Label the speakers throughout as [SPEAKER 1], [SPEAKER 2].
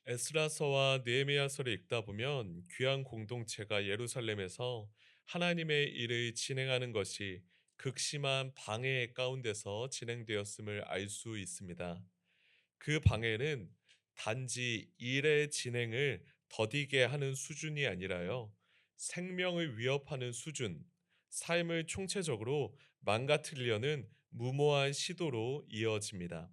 [SPEAKER 1] 에스라서와 느헤미야서를 읽다 보면 귀한 공동체가 예루살렘에서 하나님의 일을 진행하는 것이 극심한 방해 가운데서 진행되었음을 알 수 있습니다. 그 방해는 단지 일의 진행을 더디게 하는 수준이 아니라요, 생명을 위협하는 수준, 삶을 총체적으로 망가뜨리려는 무모한 시도로 이어집니다.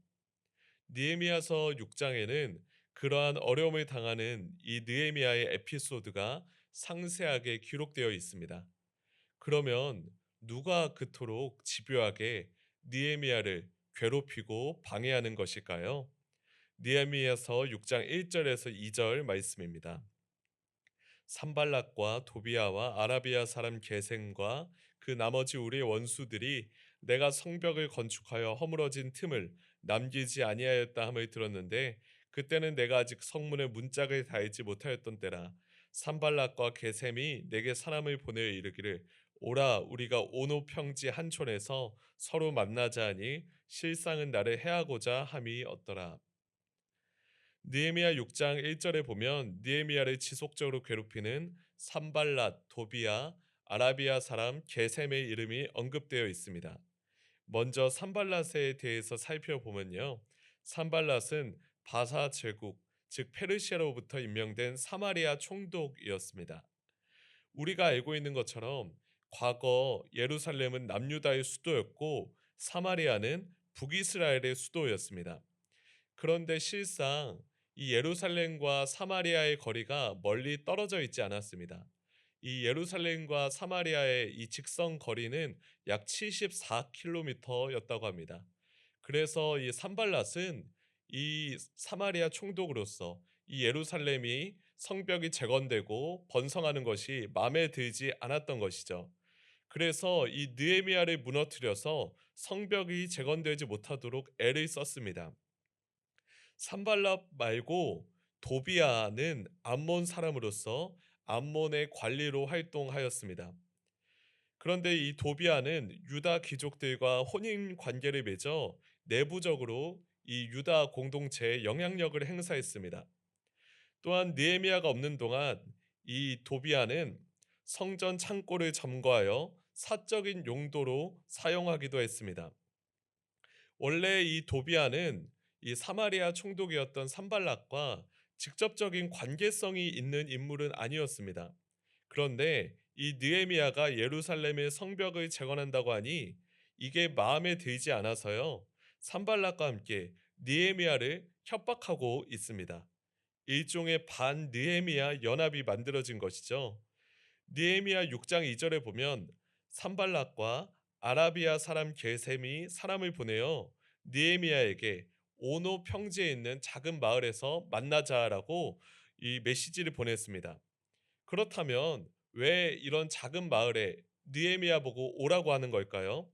[SPEAKER 1] 느헤미야서 6장에는 그러한 어려움을 당하는 이 느헤미야의 에피소드가 상세하게 기록되어 있습니다. 그러면 누가 그토록 집요하게 느헤미야를 괴롭히고 방해하는 것일까요? 느헤미야서 6장 1절에서 2절 말씀입니다. 산발락과 도비아와 아라비아 사람 게셈과 그 나머지 우리의 원수들이 내가 성벽을 건축하여 허물어진 틈을 남기지 아니하였다 함을 들었는데, 그때는 내가 아직 성문에 문짝을 달지 못하였던 때라. 산발락과 게셈이 내게 사람을 보내어 이르기를, 오라, 우리가 오노 평지 한 촌에서 서로 만나자 하니 실상은 나를 해하고자 함이 없더라. 느헤미야 6장 1절에 보면 느헤미야를 지속적으로 괴롭히는 산발랏, 도비아, 아라비아 사람 게셈의 이름이 언급되어 있습니다. 먼저 산발랏에 대해서 살펴보면요, 산발랏은 바사 제국, 즉 페르시아로부터 임명된 사마리아 총독이었습니다. 우리가 알고 있는 것처럼 과거 예루살렘은 남유다의 수도였고 사마리아는 북이스라엘의 수도였습니다. 그런데 실상 이 예루살렘과 사마리아의 거리가 멀리 떨어져 있지 않았습니다. 이 예루살렘과 사마리아의 이 직선 거리는 약 74km였다고 합니다. 그래서 이 산발랏은 이 사마리아 총독으로서 이 예루살렘이 성벽이 재건되고 번성하는 것이 마음에 들지 않았던 것이죠. 그래서 이 느헤미야를 무너뜨려서 성벽이 재건되지 못하도록 애를 썼습니다. 산발랍 말고 도비아는 암몬 사람으로서 암몬의 관리로 활동하였습니다. 그런데 이 도비아는 유다 귀족들과 혼인 관계를 맺어 내부적으로 이 유다 공동체에 영향력을 행사했습니다. 또한 느헤미야가 없는 동안 이 도비아는 성전 창고를 점거하여 사적인 용도로 사용하기도 했습니다. 원래 이 도비아는 이 사마리아 총독이었던 산발락과 직접적인 관계성이 있는 인물은 아니었습니다. 그런데 이 느헤미야가 예루살렘의 성벽을 재건한다고 하니 이게 마음에 들지 않아서요, 산발락과 함께 느헤미야를 협박하고 있습니다. 일종의 반 느헤미야 연합이 만들어진 것이죠. 느헤미야 6장 2절에 보면 산발락과 아라비아 사람 게셈이 사람을 보내어 느헤미야에게 오노 평지에 있는 작은 마을에서 만나자라고 이 메시지를 보냈습니다. 그렇다면 왜 이런 작은 마을에 느헤미야 보고 오라고 하는 걸까요?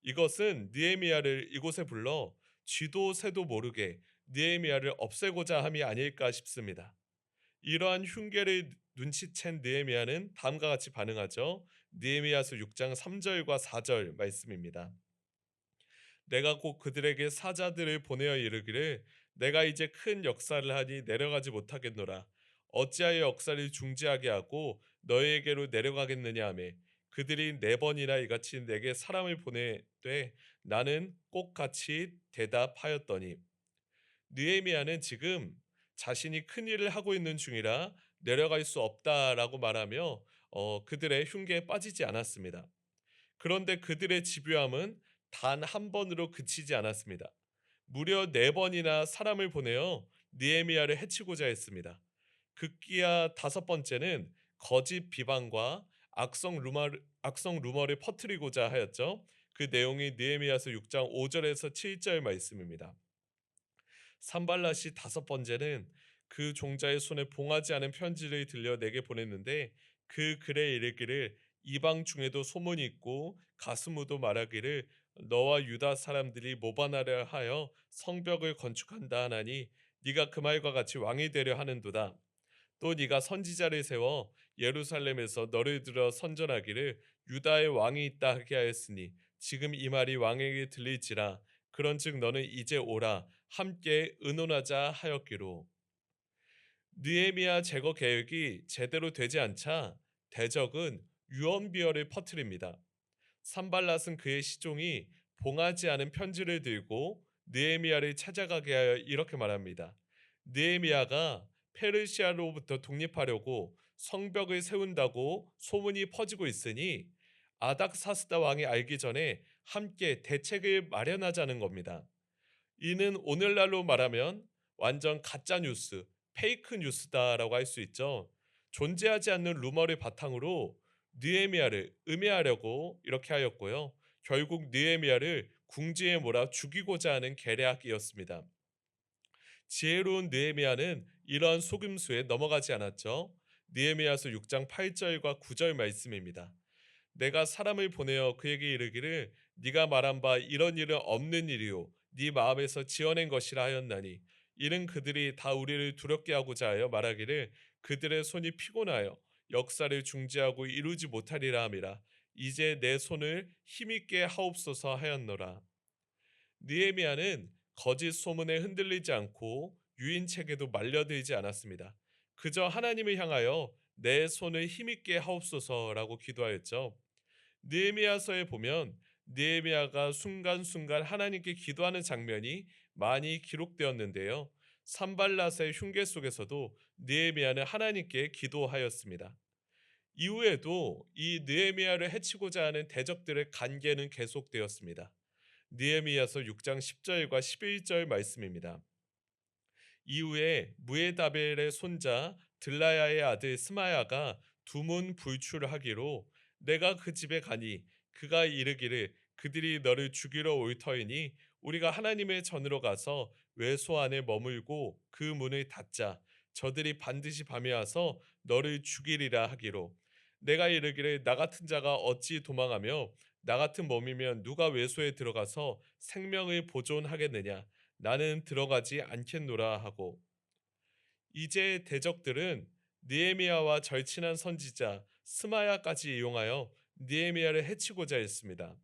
[SPEAKER 1] 이것은 느헤미야를 이곳에 불러 쥐도 새도 모르게 느헤미야를 없애고자 함이 아닐까 싶습니다. 이러한 흉계를 눈치챈 느헤미야는 다음과 같이 반응하죠. 느헤미야서 6장 3절과 4절 말씀입니다. 내가 곧 그들에게 사자들을 보내어 이르기를, 내가 이제 큰 역사를 하니 내려가지 못하겠노라. 어찌하여 역사를 중지하게 하고 너희에게로 내려가겠느냐 하며, 그들이 4번이나 이같이 내게 사람을 보내되 나는 꼭 같이 대답하였더니, 느헤미야는 지금 자신이 큰 일을 하고 있는 중이라 내려갈 수 없다라고 말하며 그들의 흉계에 빠지지 않았습니다. 그런데 그들의 집요함은 단 한 번으로 그치지 않았습니다. 무려 4번이나 사람을 보내어 느헤미야를 해치고자 했습니다. 급기야 5번째는 거짓 비방과 악성 루머를 퍼뜨리고자 하였죠. 그 내용이 느헤미야서 6장 5절에서 7절 말씀입니다. 산발랏이 5번째는 그 종자의 손에 봉하지 않은 편지를 들려 내게 보냈는데, 그 글에 이르기를, 이방 중에도 소문이 있고 가스무도 말하기를 너와 유다 사람들이 모반하려 하여 성벽을 건축한다 하나니 네가 그 말과 같이 왕이 되려 하는도다. 또 네가 선지자를 세워 예루살렘에서 너를 들어 선전하기를 유다의 왕이 있다 하게 하였으니 지금 이 말이 왕에게 들릴지라. 그런즉 너는 이제 오라 함께 의논하자 하였기로. 느헤미야 제거 계획이 제대로 되지 않자 대적은 유언비어를 퍼뜨립니다. 산발랏은 그의 시종이 봉하지 않은 편지를 들고 느헤미야를 찾아가게 하여 이렇게 말합니다. 느헤미야가 페르시아로부터 독립하려고 성벽을 세운다고 소문이 퍼지고 있으니 아닥사스다 왕이 알기 전에 함께 대책을 마련하자는 겁니다. 이는 오늘날로 말하면 완전 가짜 뉴스, 페이크 뉴스다라고 할 수 있죠. 존재하지 않는 루머를 바탕으로 느헤미야를 음해하려고 이렇게 하였고요. 결국 느헤미야를 궁지에 몰아 죽이고자 하는 계략이었습니다. 지혜로운 느헤미야는 이러한 속임수에 넘어가지 않았죠. 느헤미야서 6장 8절과 9절 말씀입니다. 내가 사람을 보내어 그에게 이르기를 네가 말한 바 이런 일은 없는 일이요 네 마음에서 지어낸 것이라 하였나니 이는 그들이 다 우리를 두렵게 하고자 하여 말하기를 그들의 손이 피곤하여 역사를 중지하고 이루지 못하리라 함이라. 이제 내 손을 힘있게 하옵소서 하였노라. 느헤미야는 거짓 소문에 흔들리지 않고 유인책에도 말려들지 않았습니다. 그저 하나님을 향하여 내 손을 힘있게 하옵소서라고 기도하였죠. 느헤미야서에 보면 느헤미야가 순간순간 하나님께 기도하는 장면이 많이 기록되었는데요. 산발랏의 흉계 속에서도 느헤미야는 하나님께 기도하였습니다. 이후에도 이 느헤미야를 해치고자 하는 대적들의 간계는 계속되었습니다. 느헤미야서 6장 10절과 11절 말씀입니다. 이후에 무에다벨의 손자 들라야의 아들 스마야가 두문 불출하기로 내가 그 집에 가니 그가 이르기를 그들이 너를 죽이러 올 터이니 우리가 하나님의 전으로 가서 외소 안에 머물고 그 문을 닫자. 저들이 반드시 밤에 와서 너를 죽이리라 하기로 내가 이르기를 나 같은 자가 어찌 도망하며 나 같은 몸이면 누가 외소에 들어가서 생명을 보존하겠느냐. 나는 들어가지 않겠노라 하고 이제 대적들은 느헤미야와 절친한 선지자 스마야까지 이용하여 느헤미야를 해치고자 했습니다.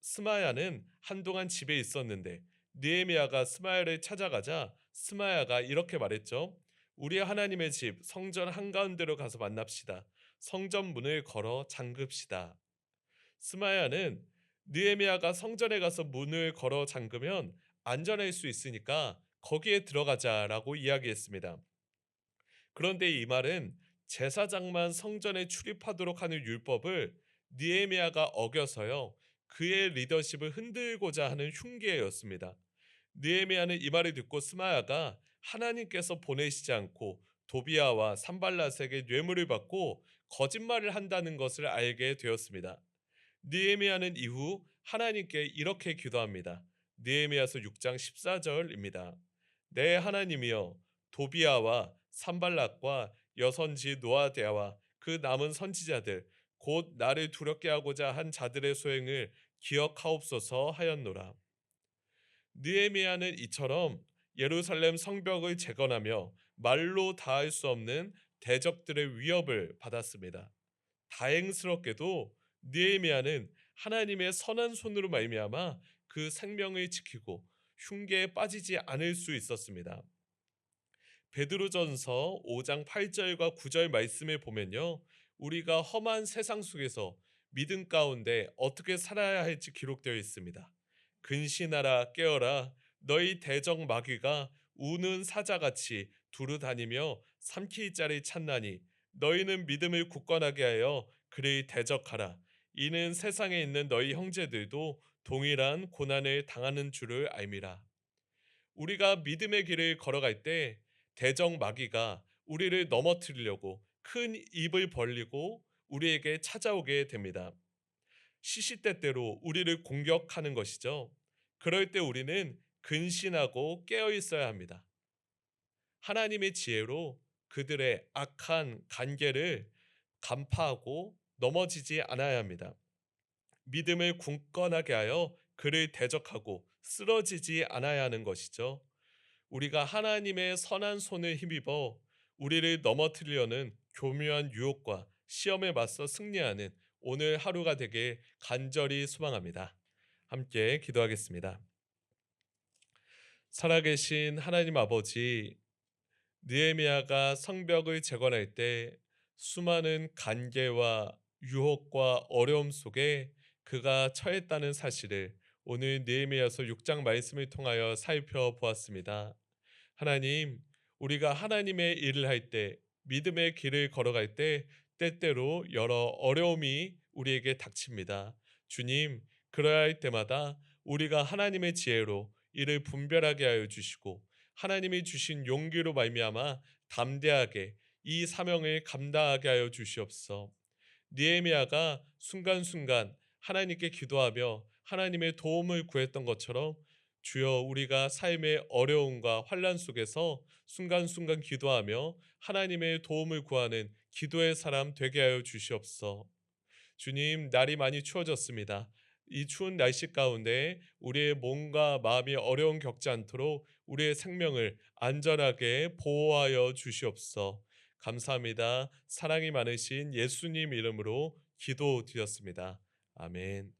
[SPEAKER 1] 스마야는 한동안 집에 있었는데 느헤미야가 스마야를 찾아가자 스마야가 이렇게 말했죠. 우리 하나님의 집 성전 한가운데로 가서 만납시다. 성전 문을 걸어 잠급시다. 스마야는 느헤미야가 성전에 가서 문을 걸어 잠그면 안전할 수 있으니까 거기에 들어가자라고 이야기했습니다. 그런데 이 말은 제사장만 성전에 출입하도록 하는 율법을 느헤미야가 어겨서요. 그의 리더십을 흔들고자 하는 흉계였습니다. 느헤미야는 이 말을 듣고 스마야가 하나님께서 보내시지 않고 도비아와 산발랏에게 뇌물을 받고 거짓말을 한다는 것을 알게 되었습니다. 느헤미야는 이후 하나님께 이렇게 기도합니다. 느헤미야서 6장 14절입니다. 내 하나님이여 도비아와 산발락과 여선지 노아데아와 그 남은 선지자들 곧 나를 두렵게 하고자 한 자들의 소행을 기억하옵소서 하였노라. 느헤미야는 이처럼 예루살렘 성벽을 재건하며 말로 다할 수 없는 대적들의 위협을 받았습니다. 다행스럽게도 느헤미야는 하나님의 선한 손으로 말미암아 그 생명을 지키고 흉계에 빠지지 않을 수 있었습니다. 베드로전서 5장 8절과 9절 말씀에 보면요. 우리가 험한 세상 속에서 믿음 가운데 어떻게 살아야 할지 기록되어 있습니다. 근신하라 깨어라 너희 대적 마귀가 우는 사자같이 두루 다니며 삼킬 자를 찾나니 너희는 믿음을 굳건하게 하여 그를 대적하라. 이는 세상에 있는 너희 형제들도 동일한 고난을 당하는 줄을 알미라. 우리가 믿음의 길을 걸어갈 때 대적 마귀가 우리를 넘어뜨리려고 큰 입을 벌리고 우리에게 찾아오게 됩니다. 시시때때로 우리를 공격하는 것이죠. 그럴 때 우리는 근신하고 깨어 있어야 합니다. 하나님의 지혜로 그들의 악한 관계를 간파하고 넘어지지 않아야 합니다. 믿음을 굳건하게 하여 그를 대적하고 쓰러지지 않아야 하는 것이죠. 우리가 하나님의 선한 손을 힘입어 우리를 넘어뜨리려는 교묘한 유혹과 시험에 맞서 승리하는 오늘 하루가 되길 간절히 소망합니다. 함께 기도하겠습니다. 살아계신 하나님 아버지, 느헤미야가 성벽을 재건할 때 수많은 간계와 유혹과 어려움 속에 그가 처했다는 사실을 오늘 느헤미야서 6장 말씀을 통하여 살펴보았습니다. 하나님, 우리가 하나님의 일을 할 때, 믿음의 길을 걸어갈 때 때때로 여러 어려움이 우리에게 닥칩니다. 주님, 그러야 할 때마다 우리가 하나님의 지혜로 이를 분별하게 하여 주시고 하나님이 주신 용기로 말미암아 담대하게 이 사명을 감당하게 하여 주시옵소서. 느헤미야가 순간순간 하나님께 기도하며 하나님의 도움을 구했던 것처럼 주여 우리가 삶의 어려움과 환란 속에서 순간순간 기도하며 하나님의 도움을 구하는 기도의 사람 되게 하여 주시옵소서. 주님, 날이 많이 추워졌습니다. 이 추운 날씨 가운데 우리의 몸과 마음이 어려움 겪지 않도록 우리의 생명을 안전하게 보호하여 주시옵소서. 감사합니다. 사랑이 많으신 예수님 이름으로 기도드렸습니다. 아멘.